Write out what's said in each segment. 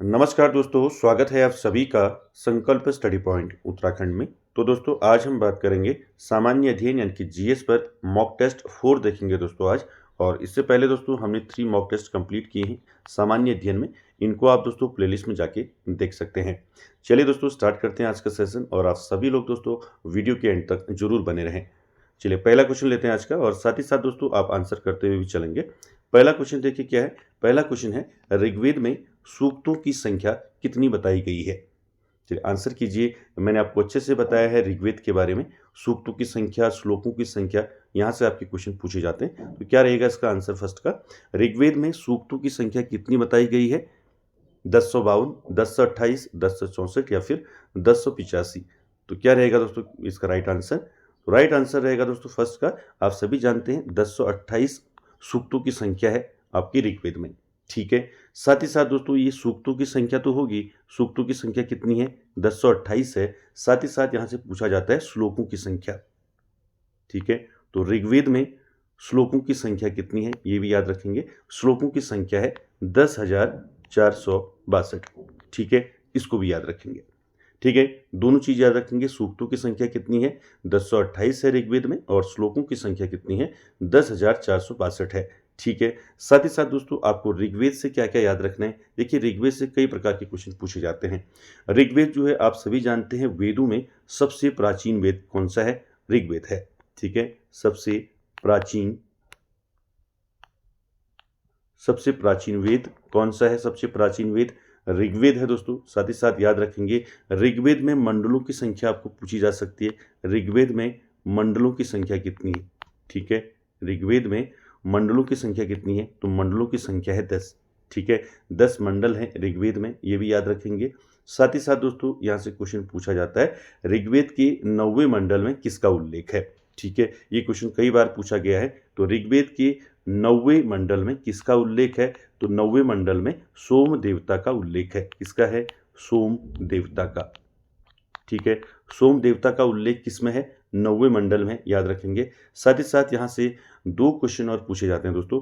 नमस्कार दोस्तों, स्वागत है आप सभी का संकल्प स्टडी पॉइंट उत्तराखंड में। तो दोस्तों आज हम बात करेंगे सामान्य अध्ययन यानी कि जीएस पर मॉक टेस्ट 4 देखेंगे दोस्तों आज। और इससे पहले दोस्तों हमने 3 मॉक टेस्ट कंप्लीट किए हैं सामान्य अध्ययन में। इनको आप दोस्तों प्लेलिस्ट में जाके देख सकते हैं। चलिए दोस्तों स्टार्ट करते हैं आज का सेशन और आप सभी लोग दोस्तों वीडियो के एंड तक जरूर बने रहें। चलिए पहला क्वेश्चन लेते हैं आज का और साथ ही साथ दोस्तों आप आंसर करते हुए भी चलेंगे। पहला क्वेश्चन देखिए क्या है। पहला क्वेश्चन है ऋग्वेद में सूक्तों की संख्या कितनी बताई गई है। चलिए आंसर कीजिए। मैंने आपको अच्छे से बताया है ऋग्वेद के बारे में, सूक्तों की संख्या, श्लोकों की संख्या, यहाँ से आपके क्वेश्चन पूछे जाते हैं। तो क्या रहेगा इसका आंसर फर्स्ट का। ऋग्वेद में सूक्तों की संख्या कितनी बताई गई है? 1052, 1028, 1064 या फिर 1085। तो क्या रहेगा दोस्तों इसका राइट आंसर? तो राइट आंसर रहेगा दोस्तों फर्स्ट का, आप सभी जानते हैं 1028 सूक्तों की संख्या है आपकी ऋग्वेद में। ठीक है, साथ ही साथ दोस्तों ये सूक्तों की संख्या तो होगी, सूक्तों की संख्या कितनी है? 1028 है। साथ ही साथ यहाँ से पूछा जाता है श्लोकों की संख्या। ठीक है, तो ऋग्वेद में श्लोकों की संख्या कितनी है ये भी याद रखेंगे। श्लोकों की संख्या है 10,462। ठीक है, इसको भी याद रखेंगे। ठीक है, दोनों चीज याद रखेंगे। सूक्तों की संख्या कितनी है? 1028 है ऋग्वेद में और श्लोकों की संख्या कितनी है? 10,462 है। ठीक है, साथ ही साथ दोस्तों आपको ऋग्वेद से क्या क्या याद रखना है। देखिए ऋग्वेद से कई प्रकार के क्वेश्चन पूछे जाते हैं। ऋग्वेद जो है आप सभी जानते हैं वेदों में सबसे प्राचीन वेद कौन सा है? ऋग्वेद है। ठीक है, सबसे प्राचीन वेद कौन सा है? सबसे प्राचीन वेद ऋग्वेद है दोस्तों। साथ ही साथ याद रखेंगे ऋग्वेद में मंडलों की संख्या आपको पूछी जा सकती है। ऋग्वेद में मंडलों की संख्या कितनी है? ठीक है, ऋग्वेद में मंडलों की संख्या कितनी है? तो मंडलों की संख्या है 10। ठीक है, 10 मंडल हैं ऋग्वेद में, ये भी याद रखेंगे। साथ ही साथ दोस्तों यहाँ से क्वेश्चन पूछा जाता है ऋग्वेद के 9वें मंडल में किसका उल्लेख है। ठीक है, ये क्वेश्चन कई बार पूछा गया है। तो ऋग्वेद के 9वें मंडल में किसका उल्लेख है? तो 9वें मंडल में सोम देवता का उल्लेख है। किसका है? सोम देवता का। ठीक है, सोम देवता का उल्लेख किसमें है? 9वें मंडल में, याद रखेंगे। साथ ही साथ यहाँ से 2 क्वेश्चन और पूछे जाते हैं दोस्तों।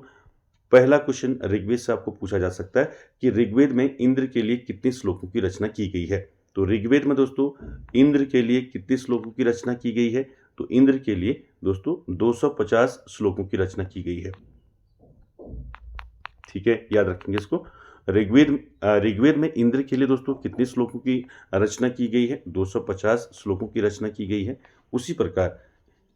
पहला क्वेश्चन ऋग्वेद से आपको पूछा जा सकता है कि ऋग्वेद में इंद्र के लिए कितने श्लोकों की रचना की गई है। तो ऋग्वेद में दोस्तों इंद्र के लिए कितने श्लोकों की रचना की गई है? तो इंद्र के लिए दोस्तों 250 श्लोकों की रचना की गई है। ठीक है, याद रखेंगे इसको। ऋग्वेद में इंद्र के लिए दोस्तों कितने श्लोकों की रचना की गई है? 250 श्लोकों की रचना की गई है। उसी प्रकार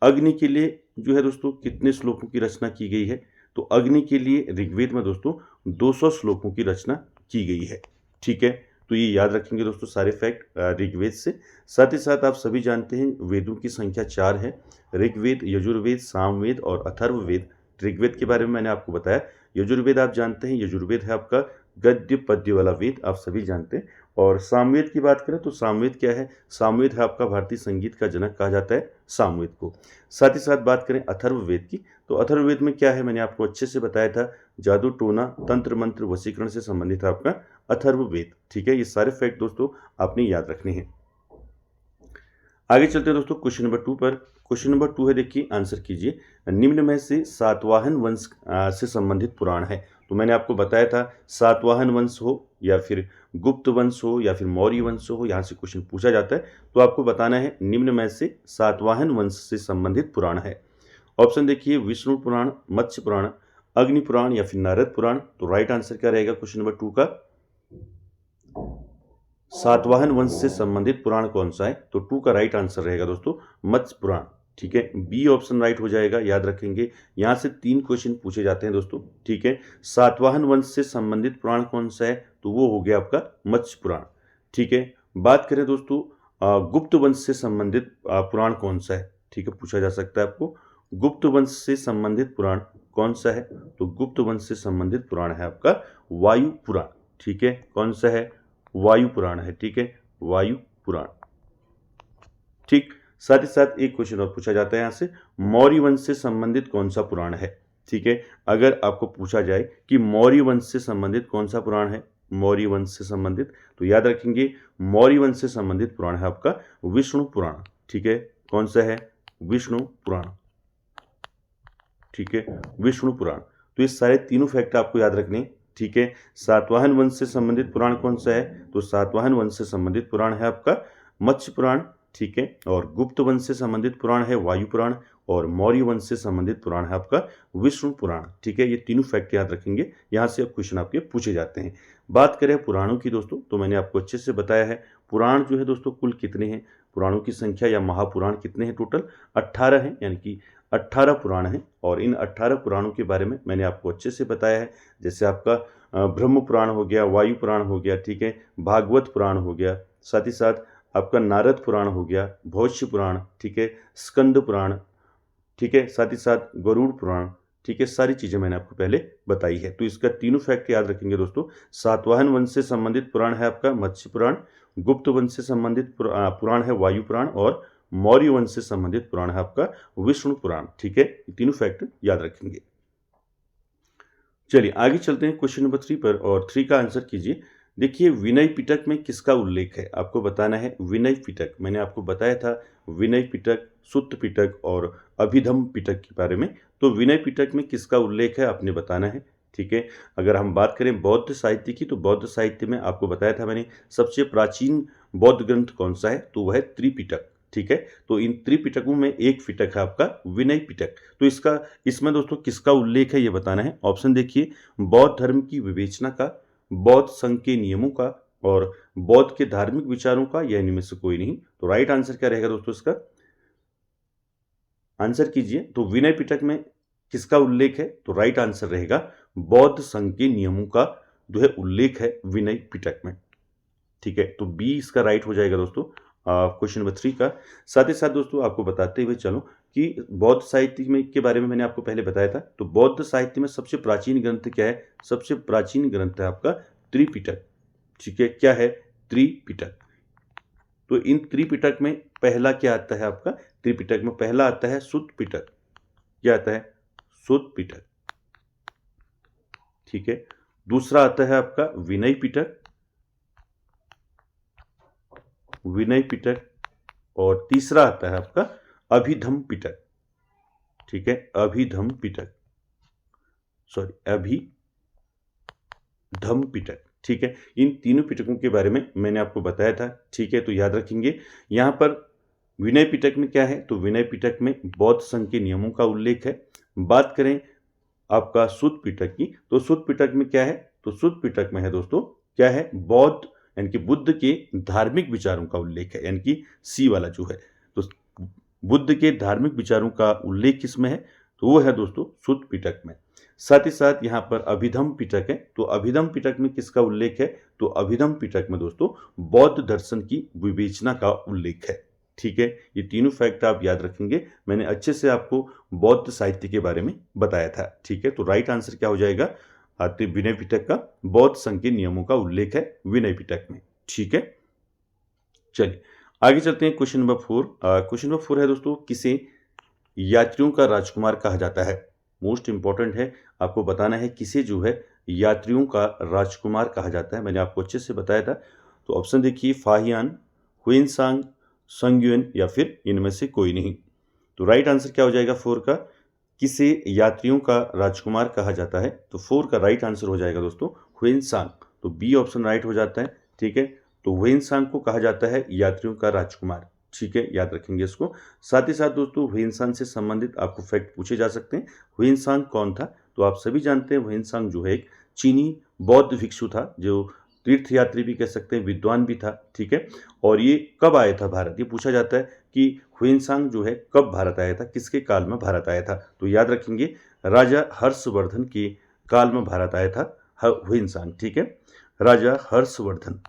अग्नि के लिए जो है दोस्तों कितने श्लोकों की रचना की गई है? तो अग्नि के लिए ऋग्वेद में दोस्तों 200 श्लोकों की रचना की गई है। ठीक है, तो ये याद रखेंगे दोस्तों सारे फैक्ट ऋग्वेद से। साथ ही साथ आप सभी जानते हैं वेदों की संख्या 4 है। ऋग्वेद, यजुर्वेद, सामवेद और अथर्ववेद। ऋग्वेद के बारे में मैंने आपको बताया। यजुर्वेद आप जानते हैं, यजुर्वेद है आपका गद्य पद्य वाला वेद, आप सभी जानते हैं। और सामवेद की बात करें तो सामवेद क्या है? सामवेद है आपका भारतीय संगीत का जनक कहा जाता है सामवेद को। साथ ही साथ बात करें अथर्ववेद की, तो अथर्ववेद में क्या है मैंने आपको अच्छे से बताया था। जादू टोना, तंत्र मंत्र, वशीकरण से संबंधित है आपका अथर्ववेद। ठीक है, ये सारे फैक्ट दोस्तों आपने याद रखने हैं। आगे चलते हैं दोस्तों क्वेश्चन नंबर 2 पर। क्वेश्चन नंबर 2 है, देखिए आंसर कीजिए। निम्न में से सातवाहन वंश से संबंधित पुराण है। तो मैंने आपको बताया था सातवाहन वंश हो या फिर गुप्त वंश हो या फिर मौर्य वंश हो, यहाँ से क्वेश्चन पूछा जाता है। तो आपको बताना है निम्न में से सातवाहन वंश से संबंधित पुराण है। ऑप्शन देखिए, विष्णु पुराण, मत्स्य पुराण, अग्नि पुराण या फिर नारद पुराण। तो राइट आंसर क्या रहेगा क्वेश्चन नंबर 2 का? सातवाहन वंश से संबंधित पुराण कौन सा है? तो 2 का राइट आंसर रहेगा दोस्तों मत्स्य पुराण। ठीक है, बी ऑप्शन राइट हो जाएगा, याद रखेंगे। यहाँ से 3 क्वेश्चन पूछे जाते हैं दोस्तों। ठीक है, सातवाहन वंश से संबंधित पुराण कौन सा है? तो वो हो गया आपका मत्स्य पुराण। ठीक है, बात करें दोस्तों गुप्त वंश से संबंधित पुराण कौन सा है? ठीक है, पूछा जा सकता है आपको गुप्त वंश से संबंधित पुराण कौन सा है? तो गुप्त वंश से संबंधित पुराण है आपका वायु पुराण। ठीक है, कौन सा है? वायु पुराण है। ठीक है, वायु पुराण। ठीक, साथ ही साथ एक क्वेश्चन और पूछा जाता है यहाँ से, मौर्य वंश से संबंधित कौन सा पुराण है? ठीक है, अगर आपको पूछा जाए कि मौर्य वंश से संबंधित कौन सा पुराण है, मौर्य वंश से संबंधित, तो याद रखेंगे मौर्य वंश से संबंधित पुराण है आपका विष्णु पुराण। ठीक है, कौन सा है? विष्णु पुराण। ठीक है, विष्णु पुराण। तो ये सारे तीनों फैक्ट आपको याद रखने। ठीक है। सातवाहन वंश से संबंधित पुराण कौन सा है? तो सातवाहन वंश से संबंधित पुराण है आपका मत्स्य पुराण, ठीक है। और गुप्त वंश से संबंधित पुराण है वायु पुराण, और मौर्य वंश से संबंधित पुराण है आपका विष्णु पुराण, ठीक है। ये तीनों फैक्ट याद रखेंगे, यहाँ से अब क्वेश्चन आपके पूछे जाते हैं। बात करें पुराणों की दोस्तों, तो मैंने आपको अच्छे से बताया है पुराण जो है दोस्तों कुल कितने हैं, पुराणों की संख्या या महापुराण कितने हैं, टोटल 18 हैं, यानी कि 18 पुराण हैं। और इन 18 पुराणों के बारे में मैंने आपको अच्छे से बताया है, जैसे आपका ब्रह्म पुराण हो गया, वायु पुराण हो गया, ठीक है, भागवत पुराण हो गया, साथ ही साथ आपका नारद पुराण हो गया, भविष्य पुराण, ठीक है, स्कंद पुराण, ठीक है, साथ ही साथ गरुड़ पुराण, ठीक है। सारी चीज़ें मैंने आपको पहले बताई है, तो इसका तीनों फैक्ट याद रखेंगे दोस्तों। सातवाहन वंश से संबंधित पुराण है आपका मत्स्य पुराण, गुप्त वंश से संबंधित पुराण है वायु पुराण, और मौर्य वंश से संबंधित पुराण है आपका विष्णु पुराण, ठीक है। ये तीनों फैक्ट याद रखेंगे। चलिए आगे चलते हैं क्वेश्चन नंबर 3 पर, और 3 का आंसर कीजिए। देखिए विनय पिटक में किसका उल्लेख है, आपको बताना है विनय पिटक। मैंने आपको बताया था विनय पिटक, सुत्त पिटक और अभिधम पिटक के बारे में। तो विनय पिटक में किसका उल्लेख है आपने बताना है, ठीक है। अगर हम बात करें बौद्ध साहित्य की, तो बौद्ध साहित्य में आपको बताया था मैंने सबसे प्राचीन बौद्ध ग्रंथ कौन सा है, तो वह है त्रिपिटक, ठीक है। तो इन त्रिपिटकों में एक पिटक है आपका विनय पिटक। तो इसमें दोस्तों किसका उल्लेख है ये बताना है। ऑप्शन देखिए, बौद्ध धर्म की विवेचना का, बौद्ध संघ के नियमों का, और बौद्ध के धार्मिक विचारों का, या इनमें से कोई नहीं। तो राइट आंसर क्या रहेगा दोस्तों इसका, आंसर कीजिए। तो विनय पिटक में किसका उल्लेख है, तो राइट आंसर रहेगा बौद्ध संघ के नियमों का जो है उल्लेख है विनय पिटक में, ठीक है। तो बी इसका राइट हो जाएगा दोस्तों क्वेश्चन नंबर 3 का। साथ ही साथ दोस्तों आपको बताते हुए चलो कि बौद्ध साहित्य में के बारे में मैंने आपको पहले बताया था। तो बौद्ध साहित्य में सबसे प्राचीन ग्रंथ क्या है, सबसे प्राचीन ग्रंथ है आपका त्रिपिटक, ठीक है। क्या है, त्रिपिटक। तो इन त्रिपिटक में पहला क्या आता है आपका, त्रिपिटक में पहला आता है सुत्त पिटक। क्या आता है, सुत्त पिटक, ठीक है। दूसरा आता है आपका विनय पिटक, विनय पिटक, और तीसरा आता है आपका अभिधम पिटक, ठीक है, अभिधम पिटक, सॉरी अभिधम पिटक, ठीक है। इन तीनों पिटकों के बारे में मैंने आपको बताया था, ठीक है। तो याद रखेंगे यहाँ पर विनय पिटक में क्या है, तो विनय पिटक में बौद्ध संघ के नियमों का उल्लेख है। बात करें आपका सुत्त पिटक की, तो सुत्त पिटक में क्या है, तो सुत्त पिटक में है दोस्तों क्या है, बौद्ध यानी कि बुद्ध के धार्मिक विचारों का उल्लेख है, यानी कि सी वाला जो है। तो बुद्ध के धार्मिक विचारों का उल्लेख किसमें है, तो वो है दोस्तों सुत्त पिटक में। साथ ही साथ यहाँ पर अभिधम पिटक है, तो अभिधम पिटक में किसका उल्लेख है, तो अभिधम पिटक में दोस्तों बौद्ध दर्शन की विवेचना का उल्लेख है, ठीक है। ये तीनों फैक्ट आप याद रखेंगे, मैंने अच्छे से आपको बौद्ध साहित्य के बारे में बताया था, ठीक है। तो राइट आंसर क्या हो जाएगा, विनय पिटक का बौद्ध संघ के नियमों का उल्लेख है विनय पिटक में, ठीक है। चलिए आगे चलते हैं क्वेश्चन नंबर 4। क्वेश्चन नंबर 4 है दोस्तों, किसे यात्रियों का राजकुमार कहा जाता है। मोस्ट इंपॉर्टेंट है, आपको बताना है किसे जो है यात्रियों का राजकुमार कहा जाता है। मैंने आपको अच्छे से बताया था। तो ऑप्शन देखिए, फाहियान, हुएनसांग, संग्युएन, या फिर इनमें से कोई नहीं। तो राइट आंसर क्या हो जाएगा 4 का, किसे यात्रियों का राजकुमार कहा जाता है। तो 4 का राइट आंसर हो जाएगा दोस्तों हुएनसांग। तो बी ऑप्शन राइट हो जाता है, ठीक है। तो हुएनसांग को कहा जाता है यात्रियों का राजकुमार, ठीक है, याद रखेंगे इसको। साथ ही साथ दोस्तों हुएनसांग से संबंधित आपको फैक्ट पूछे जा सकते हैं। हुएनसांग कौन था, तो आप सभी जानते हैं हुएनसांग जो है एक चीनी बौद्ध भिक्षु था, जो तीर्थयात्री भी कह सकते हैं, विद्वान भी था, ठीक है। और ये कब आया था भारत, ये पूछा जाता है कि हुएनसांग जो है कब भारत आया था, किसके काल में भारत आया था। तो याद रखेंगे राजा हर्षवर्धन के काल में भारत आया था हुएनसांग, ठीक है, राजा हर्षवर्धन,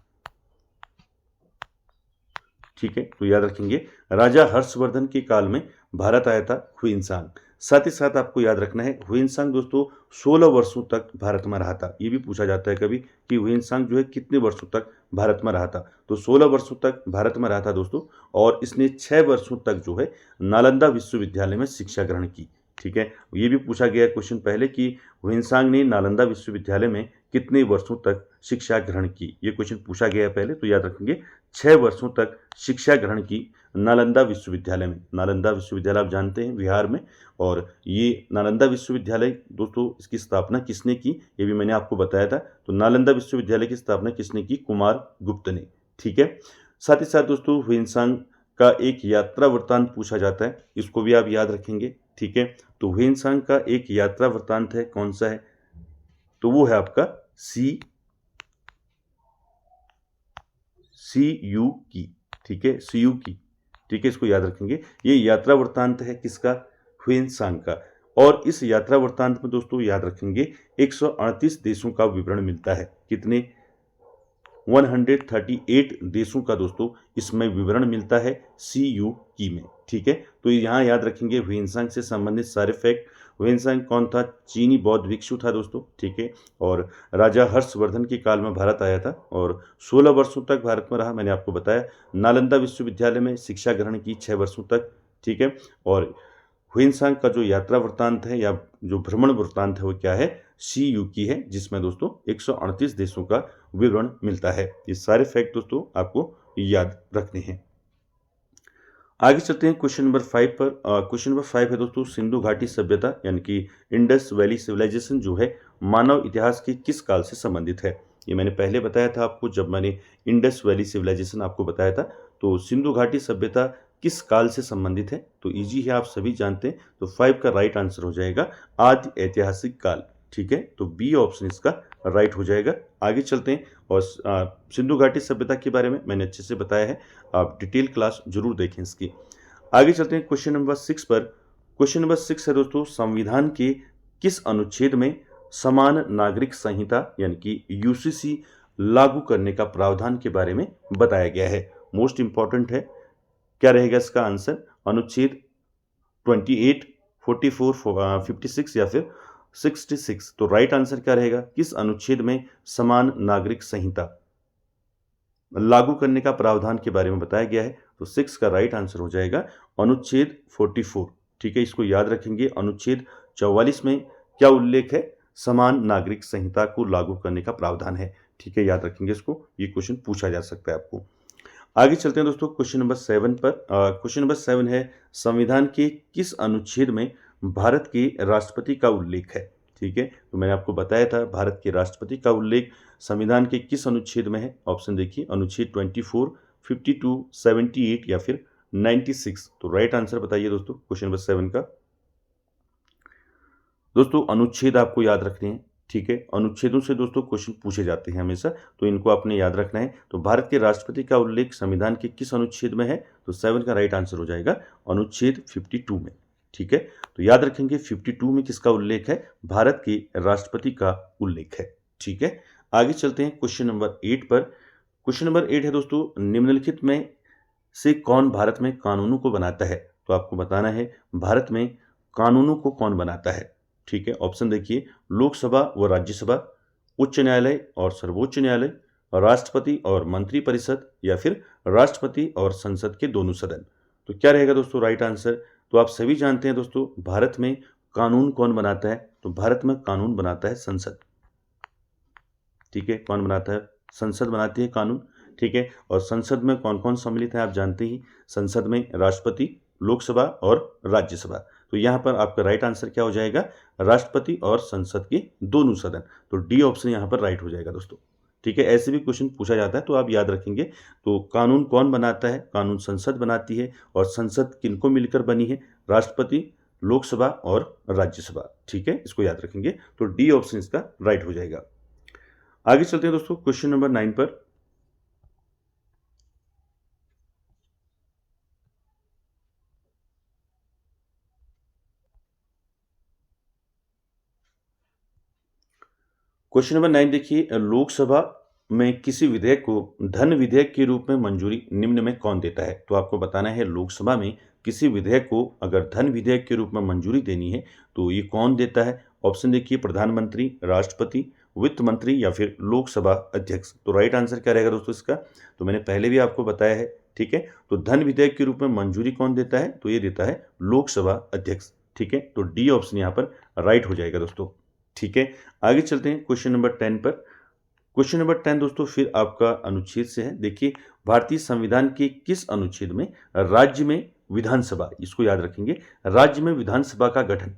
ठीक है। तो याद रखेंगे राजा हर्षवर्धन के काल में भारत आया था हुएनसांग। साथ ही साथ आपको याद रखना है हुएनसांग दोस्तों 16 वर्षों तक भारत में रहा था। ये भी पूछा जाता है कभी कि हुएनसांग जो है कितने वर्षों तक भारत में रहा था। तो 16 वर्षों तक भारत में रहा था दोस्तों, और इसने 6 वर्षों तक जो है नालंदा विश्वविद्यालय में शिक्षा ग्रहण की, ठीक है। ये भी पूछा गया क्वेश्चन पहले कि हुएनसांग ने नालंदा विश्वविद्यालय में कितने वर्षों तक शिक्षा ग्रहण की, ये क्वेश्चन पूछा गया पहले। तो याद रखेंगे 6 वर्षों तक शिक्षा ग्रहण की नालंदा विश्वविद्यालय में। नालंदा विश्वविद्यालय आप जानते हैं बिहार में, और ये नालंदा विश्वविद्यालय दोस्तों इसकी स्थापना किसने की ये भी मैंने आपको बताया था। तो नालंदा विश्वविद्यालय की स्थापना किसने की? कुमार गुप्त ने। ठीक है, साथ ही साथ दोस्तों ह्वेनसांग का एक यात्रा वृत्तांत पूछा जाता है, इसको भी आप याद रखेंगे। ठीक है, तो ह्वेनसांग का एक यात्रा वृत्तांत है, कौन सा है? तो वो है आपका CU की। ठीक है, CU की। ठीक है, इसको याद रखेंगे। ये यात्रा वृत्तांत है किसका? ह्वेनसांग का। और इस यात्रा वृत्तांत में दोस्तों याद रखेंगे 138 देशों का विवरण मिलता है। कितने? 138 देशों का दोस्तों इसमें विवरण मिलता है CU की में। ठीक है, तो यहाँ याद रखेंगे ह्वेनसांग से संबंधित सारे फैक्ट। ह्वेनसांग कौन था? चीनी बौद्ध भिक्षु था दोस्तों। ठीक है, और राजा हर्षवर्धन के काल में भारत आया था और 16 वर्षों तक भारत में रहा, मैंने आपको बताया। नालंदा विश्वविद्यालय में शिक्षा ग्रहण की 6 वर्षों तक। ठीक है, और ह्वेनसांग का जो यात्रा वृत्तांत है या जो भ्रमण वृत्तांत है वो क्या है? CU की है, जिसमें दोस्तों 138 देशों का विवरण मिलता है। ये सारे फैक्ट दोस्तों आपको याद रखने हैं। आगे चलते हैं क्वेश्चन नंबर 5 पर। क्वेश्चन नंबर 5 है दोस्तों, सिंधु घाटी सभ्यता यानी कि इंडस वैली सिविलाइजेशन जो है मानव इतिहास के किस काल से संबंधित है? ये मैंने पहले बताया था आपको जब मैंने इंडस वैली सिविलाइजेशन आपको बताया था। तो सिंधु घाटी सभ्यता किस काल से संबंधित है? तो इजी है, आप सभी जानते हैं। तो 5 का राइट आंसर हो जाएगा आदि ऐतिहासिक काल। ठीक है, तो बी ऑप्शन इसका राइट हो जाएगा। आगे चलते हैं, और सिंधु घाटी सभ्यता के बारे में मैंने अच्छे से बताया है, आप डिटेल क्लास जरूर देखें इसकी। आगे चलते हैं क्वेश्चन नंबर 6 पर। क्वेश्चन नंबर 6 है दोस्तों, संविधान के किस अनुच्छेद में समान नागरिक संहिता यानी कि UCC लागू करने का प्रावधान के बारे में बताया गया है? मोस्ट इंपॉर्टेंट है, क्या रहेगा इसका आंसर? अनुच्छेद 28, 44, 56 या फिर 66। तो राइट आंसर क्या रहेगा? किस अनुच्छेद में समान नागरिक संहिता लागू करने का प्रावधान के बारे में बताया गया है? तो 6 का राइट आंसर हो जाएगा अनुच्छेद 44। ठीक है, इसको याद रखेंगे। अनुच्छेद 44 में क्या उल्लेख है? समान नागरिक संहिता को लागू करने का प्रावधान है। ठीक है, याद रखेंगे इसको, ये क्वेश्चन पूछा जा सकता है आपको। आगे चलते हैं दोस्तों क्वेश्चन नंबर 7 पर। क्वेश्चन नंबर 7 है, संविधान के किस अनुच्छेद में भारत के राष्ट्रपति का उल्लेख है? ठीक है, तो मैंने आपको बताया था भारत के राष्ट्रपति का उल्लेख संविधान के किस अनुच्छेद में है? ऑप्शन देखिए, अनुच्छेद 24, 52, 78 या फिर 96। तो राइट आंसर बताइए दोस्तों क्वेश्चन नंबर 7 का। दोस्तों अनुच्छेद आपको याद रखने हैं। ठीक है, अनुच्छेदों से दोस्तों क्वेश्चन पूछे जाते हैं हमेशा, तो इनको आपने याद रखना है। तो भारत के राष्ट्रपति का उल्लेख संविधान के किस अनुच्छेद में है? तो 7 का राइट आंसर हो जाएगा अनुच्छेद 52 में। ठीक है, तो याद रखेंगे 52 में किसका उल्लेख है? भारत के राष्ट्रपति का उल्लेख है। ठीक है, आगे चलते हैं क्वेश्चन नंबर 8 पर। क्वेश्चन नंबर 8 है दोस्तों, निम्नलिखित में से कौन भारत में कानूनों को बनाता है? तो आपको बताना है भारत में कानूनों को कौन बनाता है। ठीक है, ऑप्शन देखिए, लोकसभा व राज्यसभा, उच्च न्यायालय और सर्वोच्च न्यायालय, राष्ट्रपति और मंत्रिपरिषद, या फिर राष्ट्रपति और संसद के दोनों सदन। तो क्या रहेगा दोस्तों राइट आंसर? तो आप सभी जानते हैं दोस्तों भारत में कानून कौन बनाता है? तो भारत में कानून बनाता है संसद। ठीक है, कौन बनाता है? संसद बनाती है कानून। ठीक है, और संसद में कौन कौन सम्मिलित है आप जानते ही, संसद में राष्ट्रपति, लोकसभा और राज्यसभा। तो यहाँ पर आपका राइट आंसर क्या हो जाएगा? राष्ट्रपति और संसद के दोनों सदन। तो डी ऑप्शन यहाँ पर राइट हो जाएगा दोस्तों। ठीक है, ऐसे भी क्वेश्चन पूछा जाता है तो आप याद रखेंगे। तो कानून कौन बनाता है? कानून संसद बनाती है, और संसद किनको मिलकर बनी है? राष्ट्रपति, लोकसभा और राज्यसभा। ठीक है, इसको याद रखेंगे। तो डी ऑप्शन इसका राइट हो जाएगा। आगे चलते हैं दोस्तों क्वेश्चन नंबर 9 पर। क्वेश्चन नंबर 9 देखिए, लोकसभा में किसी विधेयक को धन विधेयक के रूप में मंजूरी निम्न में कौन देता है? तो आपको बताना है लोकसभा में किसी विधेयक को अगर धन विधेयक के रूप में मंजूरी देनी है तो ये कौन देता है? ऑप्शन देखिए, प्रधानमंत्री, राष्ट्रपति, वित्त मंत्री या फिर लोकसभा अध्यक्ष। तो राइट आंसर क्या रहेगा दोस्तों इसका? तो मैंने पहले भी आपको बताया है। ठीक है, तो धन विधेयक के रूप में मंजूरी कौन देता है? तो ये देता है लोकसभा अध्यक्ष। ठीक है, तो डी ऑप्शन यहाँ पर राइट हो जाएगा दोस्तों। ठीक है, आगे चलते हैं क्वेश्चन नंबर 10 पर। क्वेश्चन नंबर 10 दोस्तों फिर आपका अनुच्छेद से है। देखिए, भारतीय संविधान के किस अनुच्छेद में राज्य में विधानसभा, इसको याद रखेंगे, राज्य में विधानसभा का गठन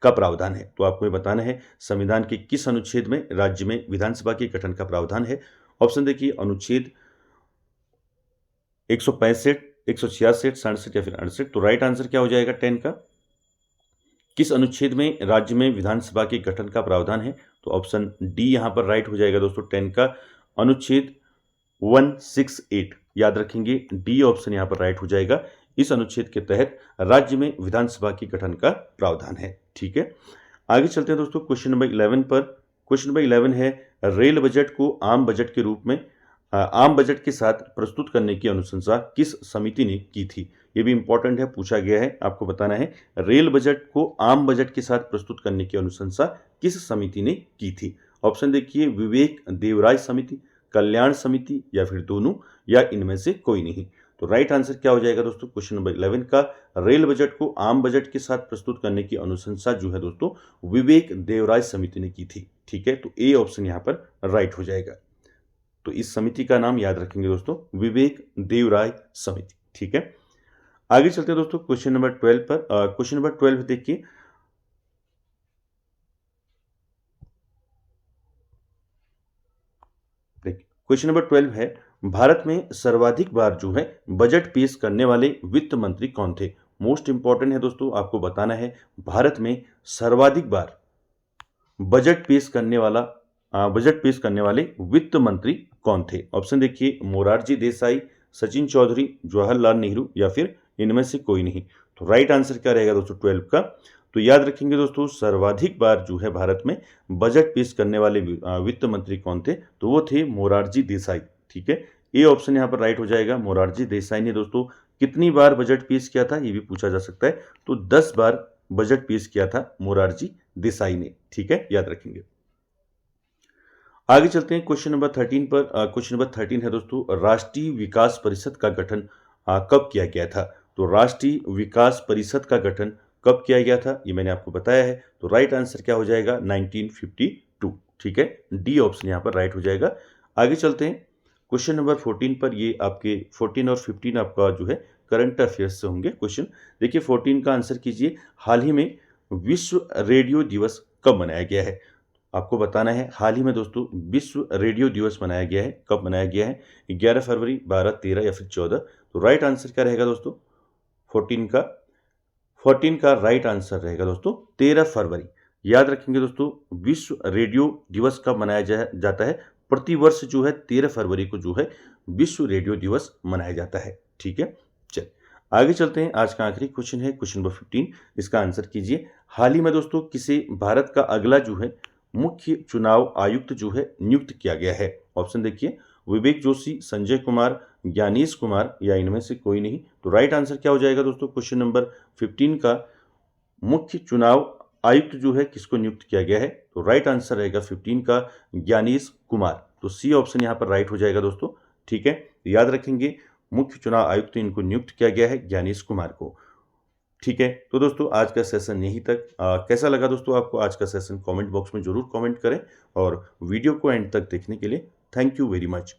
का प्रावधान है। तो आपको ये बताना है संविधान के किस अनुच्छेद में राज्य में विधानसभा के गठन का प्रावधान है। ऑप्शन देखिए, अनुच्छेद 165, 166, 67 या फिर 68। तो राइट आंसर क्या हो जाएगा 10 का? किस अनुच्छेद में राज्य में विधानसभा के गठन का प्रावधान है? तो ऑप्शन डी यहां पर राइट हो जाएगा दोस्तों 10 का, अनुच्छेद 168। याद रखेंगे, डी ऑप्शन यहां पर राइट हो जाएगा। इस अनुच्छेद के तहत राज्य में विधानसभा के गठन का प्रावधान है। ठीक है, आगे चलते हैं दोस्तों क्वेश्चन नंबर 11 पर। क्वेश्चन नंबर 11 है, रेल बजट को आम बजट के रूप में आम बजट के साथ प्रस्तुत करने की अनुशंसा किस समिति ने की थी? ये भी इंपॉर्टेंट है, पूछा गया है, आपको बताना है रेल बजट को आम बजट के साथ प्रस्तुत करने की अनुशंसा किस समिति ने की थी? ऑप्शन देखिए, विवेक देवराय समिति, कल्याण समिति या फिर दोनों या इनमें से कोई नहीं। तो राइट आंसर क्या हो जाएगा दोस्तों क्वेश्चन नंबर 11 का? रेल बजट को आम बजट के साथ प्रस्तुत करने की अनुशंसा जो है दोस्तों विवेक देवराय समिति ने की थी। ठीक है, तो ए ऑप्शन यहां पर राइट हो जाएगा। तो इस समिति का नाम याद रखेंगे दोस्तों, विवेक देवराय समिति। ठीक है, आगे चलते हैं दोस्तों क्वेश्चन नंबर 12 पर। क्वेश्चन नंबर 12 देखिए, क्वेश्चन नंबर 12 है, भारत में सर्वाधिक बार जो है बजट पेश करने वाले वित्त मंत्री कौन थे? मोस्ट इंपॉर्टेंट है दोस्तों, आपको बताना है भारत में सर्वाधिक बार बजट पेश करने वाले वित्त मंत्री कौन थे? ऑप्शन देखिए, मोरारजी देसाई, सचिन चौधरी, जवाहरलाल नेहरू या फिर इनमें से कोई नहीं। तो राइट आंसर क्या रहेगा दोस्तों 12 का? तो याद रखेंगे दोस्तों, सर्वाधिक बार जो है भारत में बजट पेश करने वाले वित्त मंत्री कौन थे? तो वो थे मोरारजी देसाई। ठीक है, ए ऑप्शन यहाँ पर राइट हो जाएगा। मोरारजी देसाई ने दोस्तों कितनी बार बजट पेश किया था, ये भी पूछा जा सकता है। तो 10 बार बजट पेश किया था मोरारजी देसाई ने। ठीक है, याद रखेंगे। आगे चलते हैं क्वेश्चन नंबर 13 पर। क्वेश्चन नंबर 13 है दोस्तों, राष्ट्रीय विकास परिषद का गठन कब किया गया था? तो राष्ट्रीय विकास परिषद का गठन कब किया गया था, ये मैंने आपको बताया है। तो राइट आंसर क्या हो जाएगा 1952। ठीक है, डी ऑप्शन यहाँ पर राइट हो जाएगा। आगे चलते हैं क्वेश्चन नंबर 14 पर। ये आपके 14 और 15 आपका जो है करंट अफेयर्स से होंगे क्वेश्चन। देखिए 14 का आंसर कीजिए, हाल ही में विश्व रेडियो दिवस कब मनाया गया है? आपको बताना है हाल ही में दोस्तों विश्व रेडियो दिवस मनाया गया है। कब मनाया गया है? 11 फरवरी, 12, 13 या फिर 14। तो राइट आंसर क्या रहेगा दोस्तों 14 का राइट आंसर रहेगा दोस्तों 13 फरवरी। याद रखेंगे दोस्तों, विश्व रेडियो दिवस कब मनाया जाता है? प्रतिवर्ष जो है 13 फरवरी को जो है विश्व रेडियो दिवस मनाया जाता है। ठीक है, चल आगे चलते हैं। आज का आखिरी क्वेश्चन है क्वेश्चन नंबर 15, इसका आंसर कीजिए। हाल ही में दोस्तों किसे भारत का अगला जो है मुख्य चुनाव आयुक्त जो है नियुक्त किया गया है? ऑप्शन देखिए, विवेक जोशी, संजय कुमार, ज्ञानेश कुमार या इनमें से कोई नहीं। तो राइट आंसर क्या हो जाएगा दोस्तों क्वेश्चन नंबर 15 का? मुख्य चुनाव आयुक्त जो है किसको नियुक्त किया गया है? तो राइट आंसर रहेगा 15 का ज्ञानेश कुमार। तो सी ऑप्शन यहां पर राइट हो जाएगा दोस्तों। ठीक है, याद रखेंगे मुख्य चुनाव आयुक्त इनको नियुक्त किया गया है ज्ञानेश कुमार को। ठीक है, तो दोस्तों आज का सेशन यहीं तक। कैसा लगा दोस्तों आपको आज का सेशन? कमेंट बॉक्स में जरूर कमेंट करें और वीडियो को एंड तक देखने के लिए थैंक यू वेरी मच।